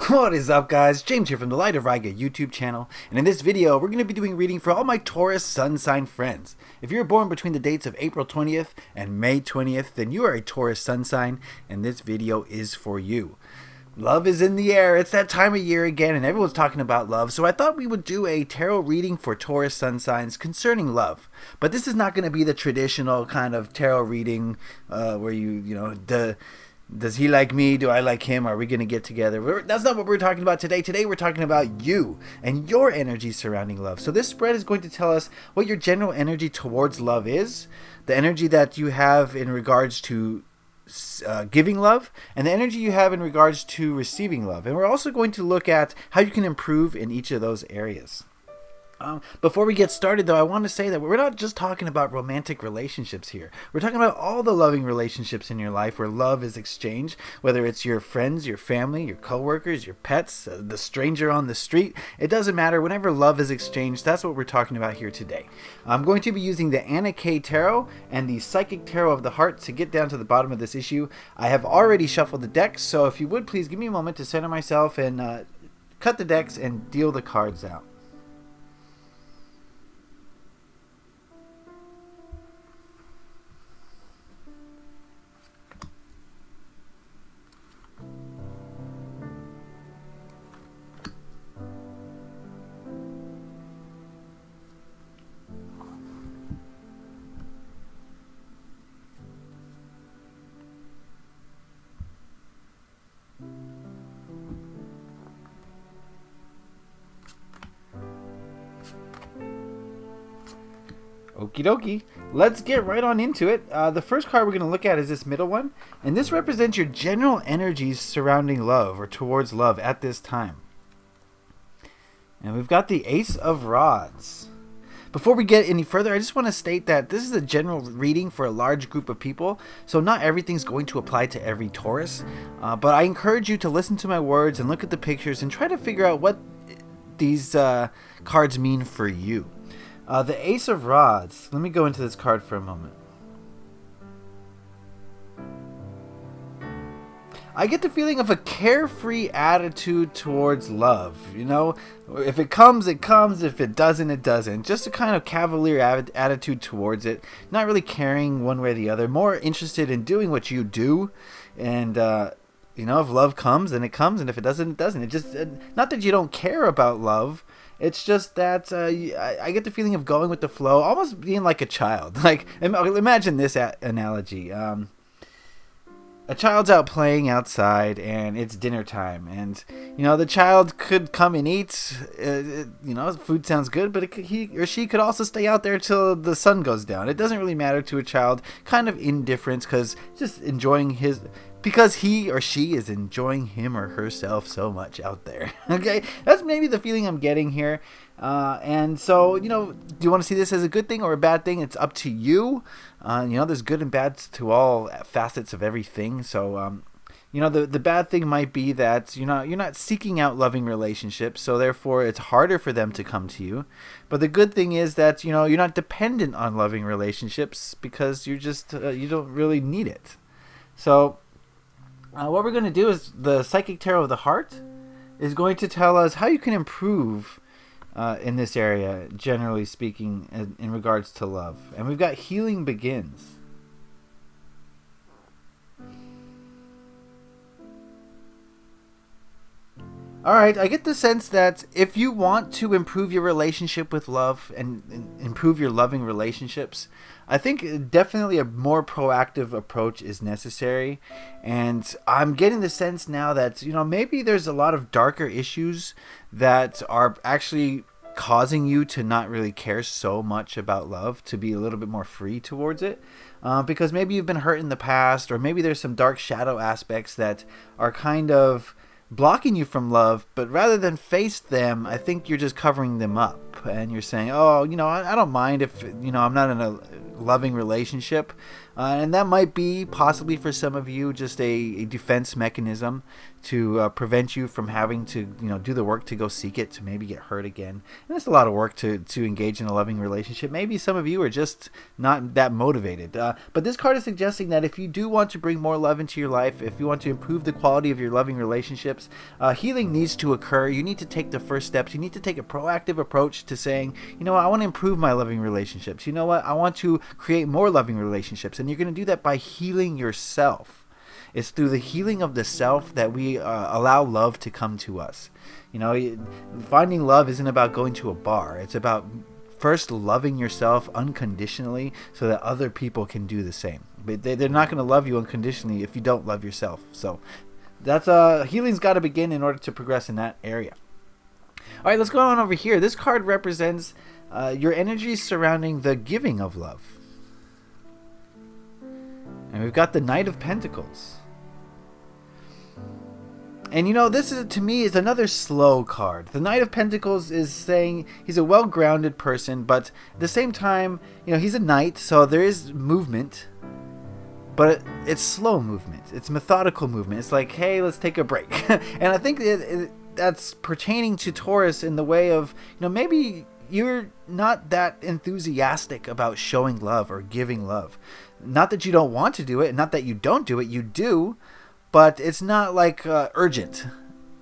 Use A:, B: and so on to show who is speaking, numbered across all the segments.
A: What is up, guys? James here from the Light of Riga YouTube channel, and in this video we're going to be doing reading for all my Taurus Sun sign friends. If you're born between the dates of April 20th and May 20th, then you are a Taurus Sun sign, and this video is for you. Love is in the air. It's that time of year again, and everyone's talking about love, so I thought we would do a tarot reading for Taurus Sun signs concerning love. But this is not going to be the traditional kind of tarot reading where does he like me? Do I like him? Are we going to get together? That's not what we're talking about today. Today we're talking about you and your energy surrounding love. So this spread is going to tell us what your general energy towards love is, the energy that you have in regards to giving love, and the energy you have in regards to receiving love. And we're also going to look at how you can improve in each of those areas. Before we get started, though, I want to say that we're not just talking about romantic relationships here. We're talking about all the loving relationships in your life where love is exchanged, whether it's your friends, your family, your coworkers, your pets, the stranger on the street. It doesn't matter. Whenever love is exchanged, that's what we're talking about here today. I'm going to be using the Anna K Tarot and the Psychic Tarot of the Heart to get down to the bottom of this issue. I have already shuffled the decks, so if you would please give me a moment to center myself and cut the decks and deal the cards out. Okie dokie, let's get right on into it. The first card we're going to look at is this middle one, and this represents your general energies surrounding love or towards love at this time. And we've got the Ace of Rods. Before we get any further, I just want to state that this is a general reading for a large group of people, so not everything's going to apply to every Taurus, but I encourage you to listen to my words and look at the pictures and try to figure out what these cards mean for you. The Ace of Rods. Let me go into this card for a moment. I get the feeling of a carefree attitude towards love. You know, if it comes, it comes. If it doesn't, it doesn't. Just a kind of cavalier attitude towards it. Not really caring one way or the other. More interested in doing what you do. And, you know, if love comes, then it comes. And if it doesn't, it doesn't. It just, not that you don't care about love. It's just that I get the feeling of going with the flow, almost being like a child. Like, imagine this analogy. A child's out playing outside, and it's dinner time. And, you know, the child could come and eat. You know, food sounds good, but he or she could also stay out there till the sun goes down. It doesn't really matter to a child. Kind of indifference, because just enjoying because he or she is enjoying him or herself so much out there. Okay, that's maybe the feeling I'm getting here. And so, you know, do you want to see this as a good thing or a bad thing? It's up to you. You know, there's good and bad to all facets of everything. So, you know, the bad thing might be that you're not seeking out loving relationships, so therefore it's harder for them to come to you. But the good thing is that, you know, you're not dependent on loving relationships because you don't really need it. So what we're going to do is the Psychic Tarot of the Heart is going to tell us how you can improve in this area, generally speaking, in regards to love. And we've got Healing Begins. Alright, I get the sense that if you want to improve your relationship with love and improve your loving relationships, I think definitely a more proactive approach is necessary. And I'm getting the sense now that, you know, maybe there's a lot of darker issues that are actually causing you to not really care so much about love, to be a little bit more free towards it. Because maybe you've been hurt in the past, or maybe there's some dark shadow aspects that are kind of blocking you from love, but rather than face them, I think you're just covering them up. hope and you're saying, oh, I don't mind if, I'm not in a loving relationship. And that might be possibly for some of you just a defense mechanism to prevent you from having to, do the work to go seek it, to maybe get hurt again. And it's a lot of work to engage in a loving relationship. Maybe some of you are just not that motivated. But this card is suggesting that if you do want to bring more love into your life, if you want to improve the quality of your loving relationships, healing needs to occur. You need to take the first steps. You need to take a proactive approach to saying, I want to improve my loving relationships. You know what? I want to create more loving relationships. And you're going to do that by healing yourself. It's through the healing of the self that we allow love to come to us. Finding love isn't about going to a bar. It's about first loving yourself unconditionally so that other people can do the same. But they're not going to love you unconditionally if you don't love yourself. So that's healing's got to begin in order to progress in that area. All right, let's go on over here. This card represents your energies surrounding the giving of love. And we've got the Knight of Pentacles. And this is, to me, is another slow card. The Knight of Pentacles is saying he's a well-grounded person, but at the same time, he's a knight, so there is movement, but it's slow movement. It's methodical movement. It's like, hey, let's take a break. And I think that's pertaining to Taurus in the way of, maybe you're not that enthusiastic about showing love or giving love. Not that you don't want to do it, not that you don't do it, you do. But it's not like urgent.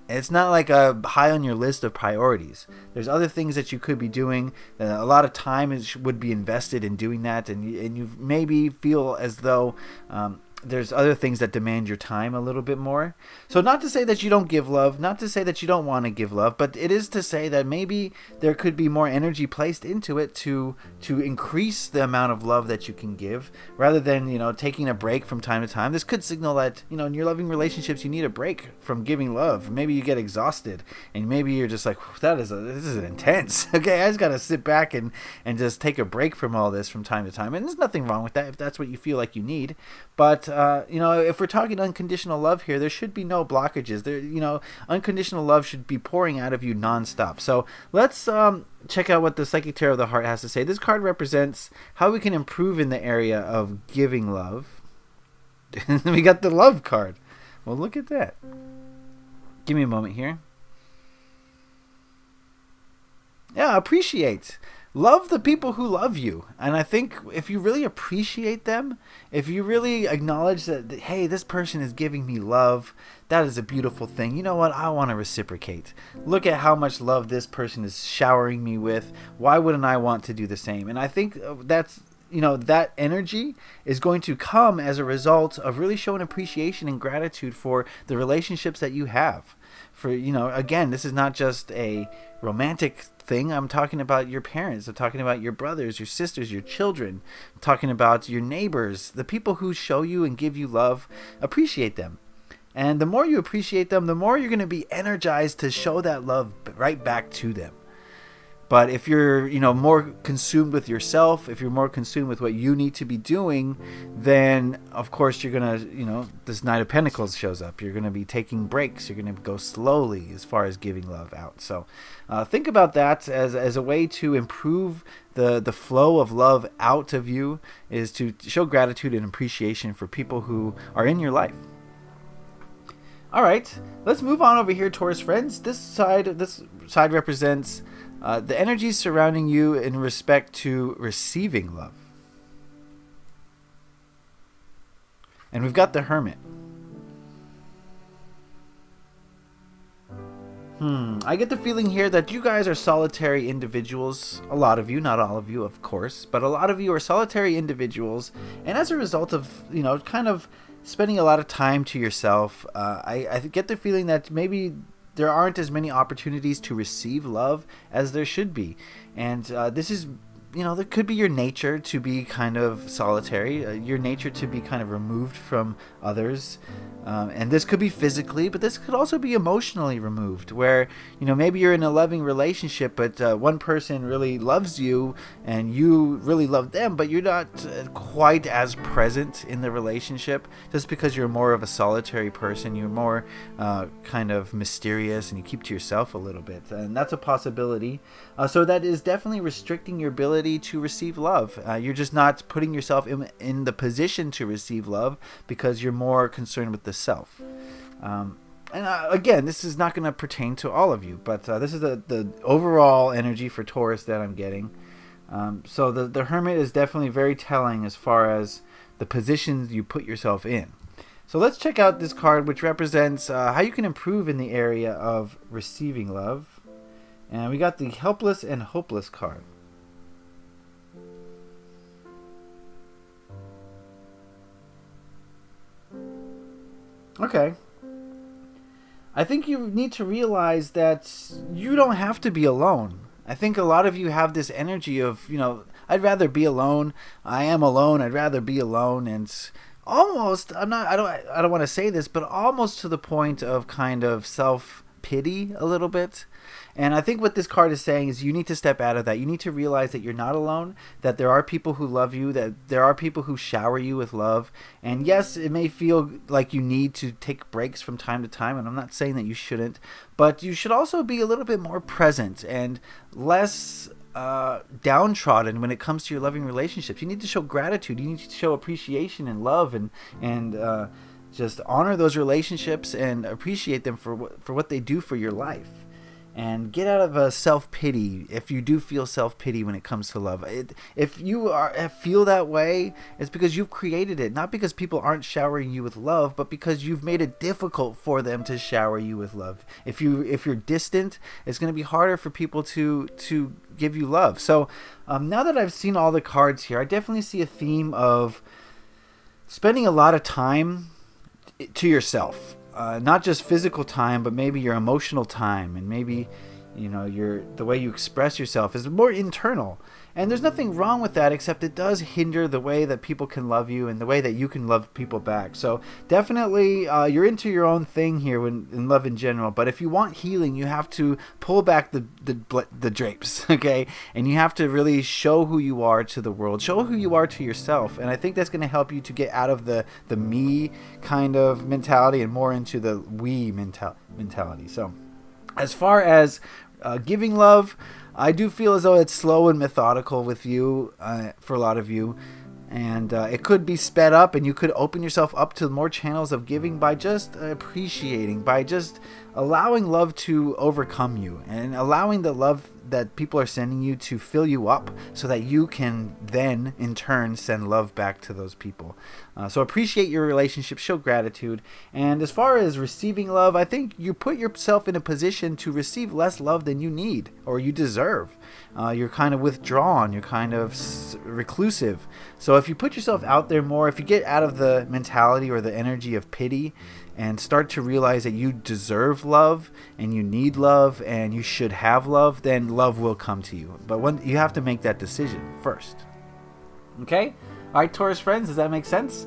A: It's not like high on your list of priorities. There's other things that you could be doing. A lot of time would be invested in doing that. And you maybe feel as though there's other things that demand your time a little bit more. So not to say that you don't give love, not to say that you don't want to give love, but it is to say that maybe there could be more energy placed into it to increase the amount of love that you can give, rather than taking a break from time to time. This could signal that in your loving relationships you need a break from giving love. Maybe you get exhausted and maybe you're just like, this is intense. Okay, I just gotta sit back and just take a break from all this from time to time. And there's nothing wrong with that if that's what you feel like you need. But if we're talking unconditional love here, there should be no blockages. Unconditional love should be pouring out of you nonstop. So let's check out what the Psychic Tarot of the Heart has to say. This card represents how we can improve in the area of giving love. We got the Love card. Well, look at that. Give me a moment here. Yeah, appreciate. Love the people who love you. And I think if you really appreciate them, if you really acknowledge that, hey, this person is giving me love, that is a beautiful thing. You know what? I want to reciprocate. Look at how much love this person is showering me with. Why wouldn't I want to do the same? And I think that's, that energy is going to come as a result of really showing appreciation and gratitude for the relationships that you have. For, again, this is not just a romantic thing. I'm talking about your parents. I'm talking about your brothers, your sisters, your children. I'm talking about your neighbors, the people who show you and give you love. Appreciate them. And the more you appreciate them, the more you're going to be energized to show that love right back to them. But if you're, more consumed with yourself, if you're more consumed with what you need to be doing, then of course you're going to, this Knight of Pentacles shows up. You're going to be taking breaks. You're going to go slowly as far as giving love out. So think about that as a way to improve the flow of love out of you, is to show gratitude and appreciation for people who are in your life. All right, let's move on over here, Taurus friends. This side represents the energies surrounding you in respect to receiving love. And we've got the Hermit. I get the feeling here that you guys are solitary individuals. A lot of you, not all of you, of course, but a lot of you are solitary individuals. And as a result of, kind of spending a lot of time to yourself, I get the feeling that maybe there aren't as many opportunities to receive love as there should be. And this is there could be your nature to be kind of solitary, your nature to be kind of removed from others. And this could be physically, but this could also be emotionally removed, where, maybe you're in a loving relationship, but one person really loves you and you really love them, but you're not quite as present in the relationship just because you're more of a solitary person. You're more kind of mysterious and you keep to yourself a little bit. And that's a possibility. So that is definitely restricting your ability to receive love. You're just not putting yourself in the position to receive love because you're more concerned with the self. Again, this is not going to pertain to all of you, but this is the overall energy for Taurus that I'm getting. So the Hermit is definitely very telling as far as the positions you put yourself in. So let's check out this card, which represents how you can improve in the area of receiving love. And we got the Helpless and Hopeless card. Okay. I think you need to realize that you don't have to be alone. I think a lot of you have this energy of, I'd rather be alone. I am alone. I'd rather be alone. And almost, I don't want to say this, but almost to the point of kind of self-pity a little bit. And I think what this card is saying is you need to step out of that. You need to realize that you're not alone, that there are people who love you, that there are people who shower you with love. And yes, it may feel like you need to take breaks from time to time, and I'm not saying that you shouldn't, but you should also be a little bit more present and less downtrodden when it comes to your loving relationships. You need to show gratitude. You need to show appreciation and love and just honor those relationships and appreciate them for what they do for your life. And get out of a self-pity if you do feel self-pity when it comes to love. If you feel that way, it's because you've created it. Not because people aren't showering you with love, but because you've made it difficult for them to shower you with love. If you're distant, it's going to be harder for people to give you love. So now that I've seen all the cards here, I definitely see a theme of spending a lot of time to yourself. Not just physical time, but maybe your emotional time, and maybe the way you express yourself is more internal. And there's nothing wrong with that, except it does hinder the way that people can love you and the way that you can love people back. So definitely you're into your own thing here in love in general. But if you want healing, you have to pull back the drapes, okay? And you have to really show who you are to the world, show who you are to yourself. And I think that's going to help you to get out of the me kind of mentality and more into the we mentality. So as far as giving love, I do feel as though it's slow and methodical with you, for a lot of you. And it could be sped up, and you could open yourself up to more channels of giving by just appreciating, by just allowing love to overcome you and allowing the love that people are sending you to fill you up so that you can then in turn send love back to those people. So appreciate your relationship, show gratitude. And as far as receiving love, I think you put yourself in a position to receive less love than you need or you deserve. You're kind of withdrawn, you're kind of reclusive. So if you put yourself out there more, if you get out of the mentality or the energy of pity and start to realize that you deserve love and you need love and you should have love, then love will come to you. But you have to make that decision first. Okay? All right, Taurus friends, does that make sense?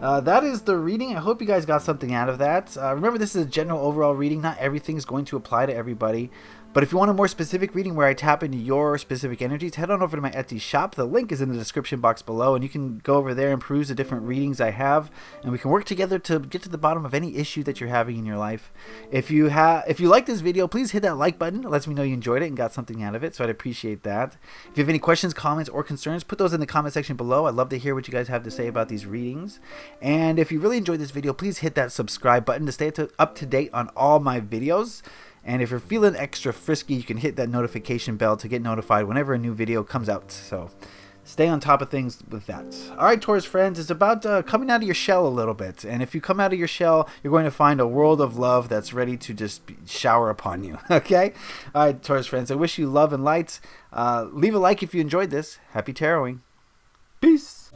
A: That is the reading. I hope you guys got something out of that. Remember, this is a general overall reading. Not everything is going to apply to everybody. But if you want a more specific reading where I tap into your specific energies, head on over to my Etsy shop. The link is in the description box below, and you can go over there and peruse the different readings I have, and we can work together to get to the bottom of any issue that you're having in your life. If you like this video, please hit that like button. It lets me know you enjoyed it and got something out of it, so I'd appreciate that. If you have any questions, comments, or concerns, put those in the comment section below. I'd love to hear what you guys have to say about these readings. And if you really enjoyed this video, please hit that subscribe button to stay up to date on all my videos. And if you're feeling extra frisky, you can hit that notification bell to get notified whenever a new video comes out. So stay on top of things with that. All right, Taurus friends, it's about coming out of your shell a little bit. And if you come out of your shell, you're going to find a world of love that's ready to just shower upon you. Okay? All right, Taurus friends, I wish you love and light. Leave a like if you enjoyed this. Happy taroting. Peace.